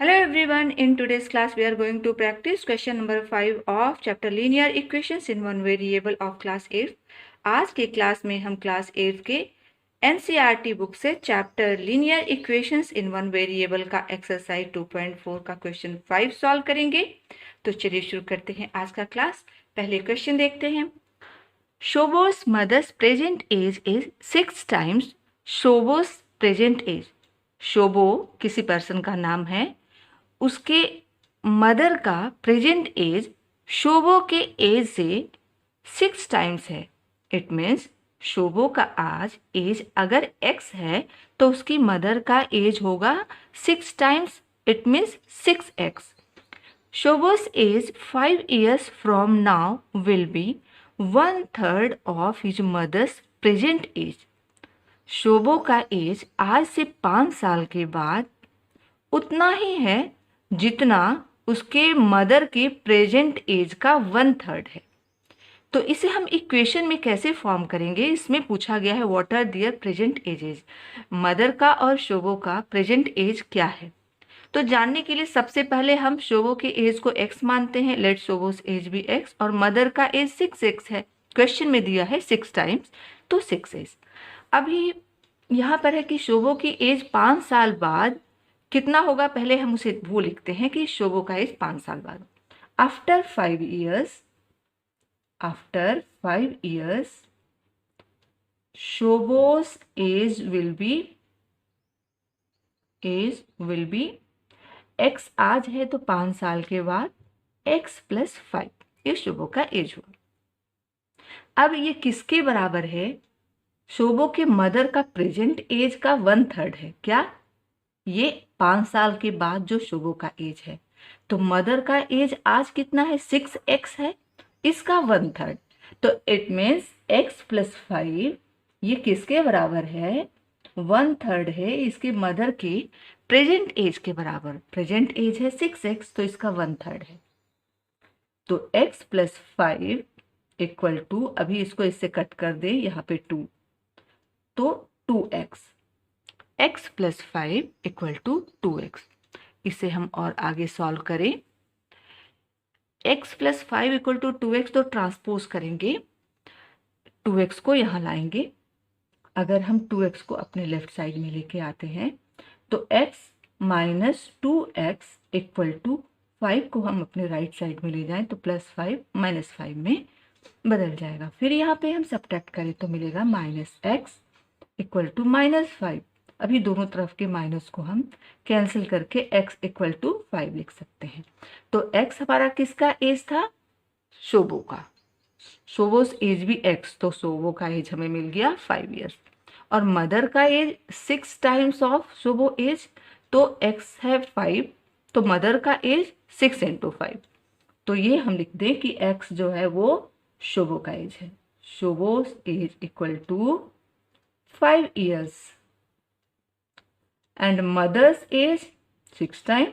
Hello everyone, in today's class we are going to practice question number 5 of chapter linear equations in one variable of class 8. आज के class में हम class 8 के NCERT book से chapter linear equations in one variable का exercise 2.4 का question 5 solve करेंगे। तो चलिए शुरू करते हैं आज का क्लास। पहले क्वेश्चन देखते हैं। Shobo's mother's present age is 6 times Shobo's present age. Shobo किसी पर्सन का नाम है, उसके मदर का प्रेजेंट एज शोबो के एज से 6 टाइम्स है। इट मीन्स शोबो का आज एज अगर x है तो उसकी मदर का एज होगा 6 times, it means 6x। Shobo's age 5 years from now will be 1/3 of his mother's present age। Shobo का एज आज से 5 साल के बाद उतना ही है जितना उसके मदर के प्रेजेंट एज का 1/3 है। तो इसे हम इक्वेशन में कैसे फॉर्म करेंगे? इसमें पूछा गया है what are their present ages. Mother का और शोबो का प्रेजेंट एज क्या है? तो जानने के लिए सबसे पहले हम शोबो के एज को x मानते हैं। लेट शोबोस एज भी x और मदर का एज 6x है। क्वेश्चन में दिया है 6 टाइम्स, तो 6x। अभी यहाँ पर है कि शोबो की एज 5 साल बाद कितना होगा, पहले हम उसे वो लिखते हैं कि शोबो का एज 5 साल बाद। After 5 years Shobo's age will be x आज है तो 5 साल के बाद x + 5, ये शोबो का एज हुआ। अब ये किसके बराबर है? शोबो के मदर का प्रेजेंट एज का 1/3 है। क्या? ये 5 साल के बाद जो शोबो का एज है, तो मदर का एज आज कितना है? 6x है, इसका 1/3। तो इट मीन्स x + 5 ये किसके बराबर है? 1/3 है इसके मदर के प्रेजेंट एज के बराबर। प्रेजेंट एज है 6x, तो इसका 1/3 है। तो x + 5 = अभी इसको इससे कट कर दे, यहाँ पे 2, तो 2x। x + 5 = 2x। इसे हम और आगे सॉल्व करें। x + 5 = 2x, तो ट्रांसपोज करेंगे, 2x को यहाँ लाएंगे। अगर हम 2x को अपने लेफ्ट साइड में लेके आते हैं तो x - 2x = 5 को हम अपने राइट साइड में ले जाएं तो +5 - 5 में बदल जाएगा। फिर यहाँ पे हम सब्ट्रैक्ट करें तो मिलेगा -x = -5। अभी दोनों तरफ के माइनस को हम कैंसिल करके x = 5 लिख सकते हैं। तो x हमारा किसका एज था? शोबो का। शोबोस एज भी x, तो शोबो का एज हमें मिल गया 5 years। और मदर का as 6 times of Shobo as, तो x है 5, तो मदर का एज 6 × 5। तो ये हम लिख दें कि x जो है वो शोबो का एज है। शोबोस as = 5 years and mother's age 6 times.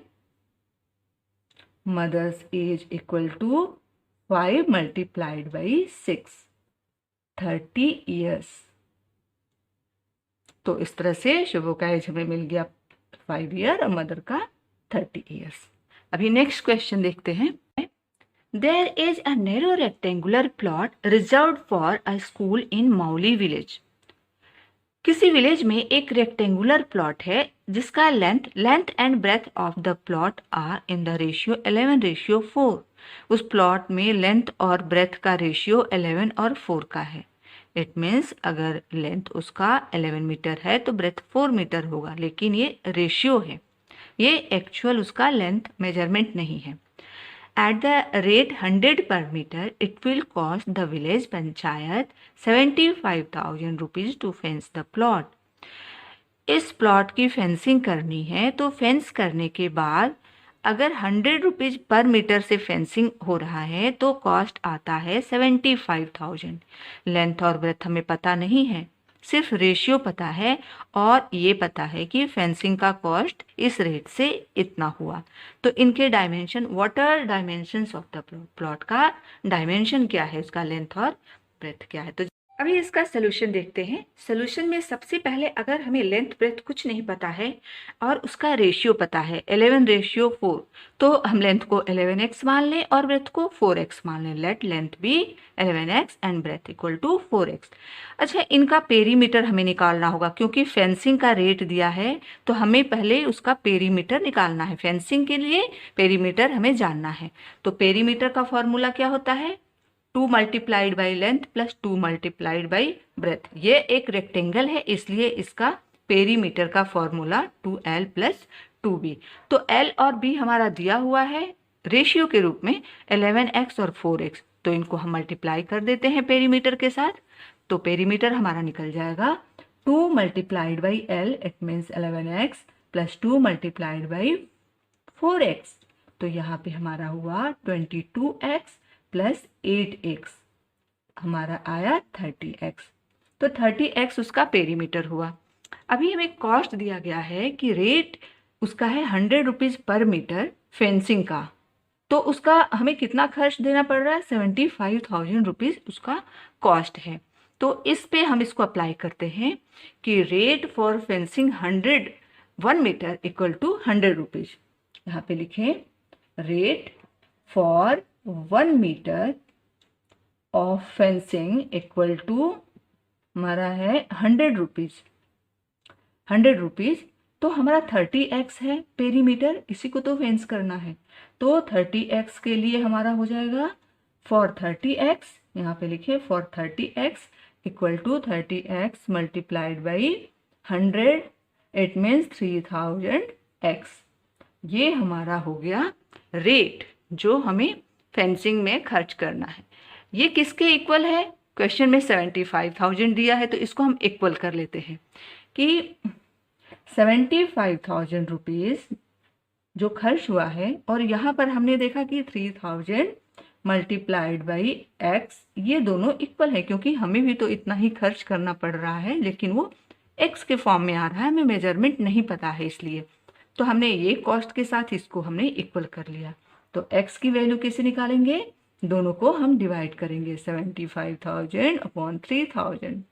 Mother's age = 5 multiplied by 6, 30 years। तो इस तरह से शोबो का एज हमें मिल गया 5 year और मदर का 30 years। अभी नेक्स्ट क्वेश्चन देखते हैं। There is a narrow rectangular plot reserved for a school in Mauli village। किसी विलेज में एक रेक्टेंगुलर प्लॉट है जिसका length and breadth of the plot are in the ratio 11:4। उस प्लॉट में लेंथ और ब्रेथ का रेशियो 11 और 4 का है। इट मीन्स अगर लेंथ उसका 11 मीटर है तो ब्रेथ 4 मीटर होगा, लेकिन ये रेशियो है, ये एक्चुअल उसका लेंथ मेजरमेंट नहीं है। At the rate 100 per meter, it will cost the village panchayat 75,000 rupees to fence the plot। इस प्लॉट की फेंसिंग करनी है, तो फेंस करने के बाद अगर 100 रुपीज़ पर मीटर से फेंसिंग हो रहा है तो कॉस्ट आता है 75,000। लेंथ और ब्रेथ हमें पता नहीं है, सिर्फ रेशियो पता है और ये पता है कि फेंसिंग का कॉस्ट इस रेट से इतना हुआ। तो इनके dimension, what are dimensions of the plot का डायमेंशन क्या है, उसका लेंथ और ब्रेथ क्या है। तो अभी इसका सोल्यूशन देखते हैं। सोल्यूशन में सबसे पहले अगर हमें लेंथ ब्रेथ कुछ नहीं पता है और उसका रेशियो पता है 11:4, तो हम लेंथ को 11x मान लें और ब्रेथ को 4x मान लें। Let length be 11x and breadth equal to 4x। अच्छा, इनका पेरीमीटर हमें निकालना होगा क्योंकि फेंसिंग का रेट दिया है, तो हमें पहले उसका पेरीमीटर निकालना है। फेंसिंग के लिए पेरीमीटर हमें जानना है। तो पेरीमीटर का फॉर्मूला क्या होता है? 2 multiplied by length plus 2 multiplied by breadth. ये एक रेक्टेंगल है, इसलिए इसका पेरीमीटर का फॉर्मूला 2l प्लस 2b। तो l और b हमारा दिया हुआ है रेशियो के रूप में 11x और 4x, तो इनको हम मल्टीप्लाई कर देते हैं पेरीमीटर के साथ। तो पेरीमीटर हमारा निकल जाएगा 2 multiplied by l, it means 11x plus 2 multiplied by 4x। तो यहाँ पे हमारा हुआ 22x प्लस 8x, हमारा आया 30x। तो 30x उसका पेरीमीटर हुआ। अभी हमें कॉस्ट दिया गया है कि रेट उसका है 100 रुपीज़ पर मीटर फेंसिंग का, तो उसका हमें कितना खर्च देना पड़ रहा है? 75,000 रुपीज़ उसका कॉस्ट है। तो इस पे हम इसको अप्लाई करते हैं कि rate for fencing 1 metre equal to 100 rupees. यहाँ पे लिखें rate for 1 metre of fencing equal to हमारा है 100 रुपीज़। 100 रुपीज़, तो हमारा 30x है पेरीमीटर, इसी को तो फेंस करना है। तो 30x के लिए हमारा हो जाएगा फॉर 30x, यहाँ पे लिखे for 30x equal to 30x multiplied by 100, it means 3000x। ये हमारा हो गया रेट जो हमें फेंसिंग में खर्च करना है। ये किसके इक्वल है? क्वेश्चन में 75,000 दिया है, तो इसको हम इक्वल कर लेते हैं कि 75,000 रुपीज़ जो खर्च हुआ है, और यहाँ पर हमने देखा कि 3000 मल्टीप्लाइड बाई x, ये दोनों इक्वल है क्योंकि हमें भी तो इतना ही खर्च करना पड़ रहा है, लेकिन वो x के फॉर्म में आ रहा है, हमें मेजरमेंट नहीं पता है, इसलिए तो हमने ये कॉस्ट के साथ इसको हमने इक्वल कर लिया। तो x की वैल्यू कैसे निकालेंगे? दोनों को हम डिवाइड करेंगे, 75,000 अपॉन 3000।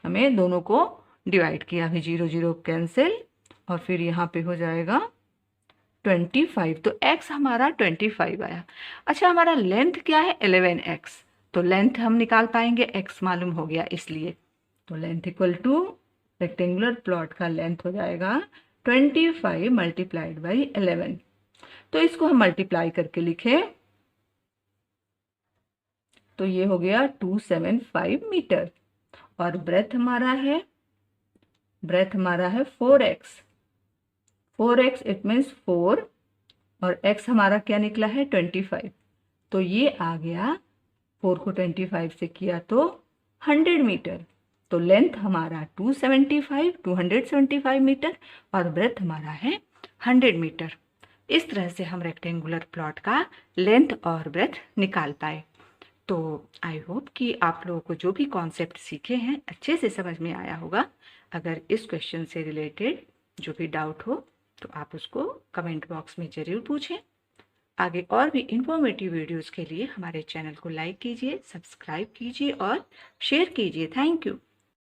हमें दोनों को डिवाइड किया, अभी 0 0 कैंसिल, और फिर यहाँ पे हो जाएगा 25। तो x हमारा 25 आया। अच्छा, हमारा लेंथ क्या है? 11x। तो लेंथ हम निकाल पाएंगे, x मालूम हो गया इसलिए। तो length equal two rectangular plot का लेंथ हो जाएगा 25 मल्टीप्लाइड बाई 11। तो इसको हम मल्टीप्लाई करके लिखें तो ये हो गया 275 मीटर। और ब्रेथ हमारा है 4x। 4x इट मीन्स 4, और x हमारा क्या निकला है? 25। तो ये आ गया, 4 को 25 से किया तो 100 मीटर। तो लेंथ हमारा 275 मीटर और ब्रेथ हमारा है 100 मीटर। इस तरह से हम रेक्टेंगुलर प्लॉट का लेंथ और ब्रेथ निकाल पाए। तो आई होप कि आप लोगों को जो भी कॉन्सेप्ट सीखे हैं अच्छे से समझ में आया होगा। अगर इस क्वेश्चन से रिलेटेड जो भी डाउट हो तो आप उसको कमेंट बॉक्स में ज़रूर पूछें। आगे और भी इंफॉर्मेटिव वीडियोस के लिए हमारे चैनल को लाइक कीजिए, सब्सक्राइब कीजिए और शेयर कीजिए। Thank you.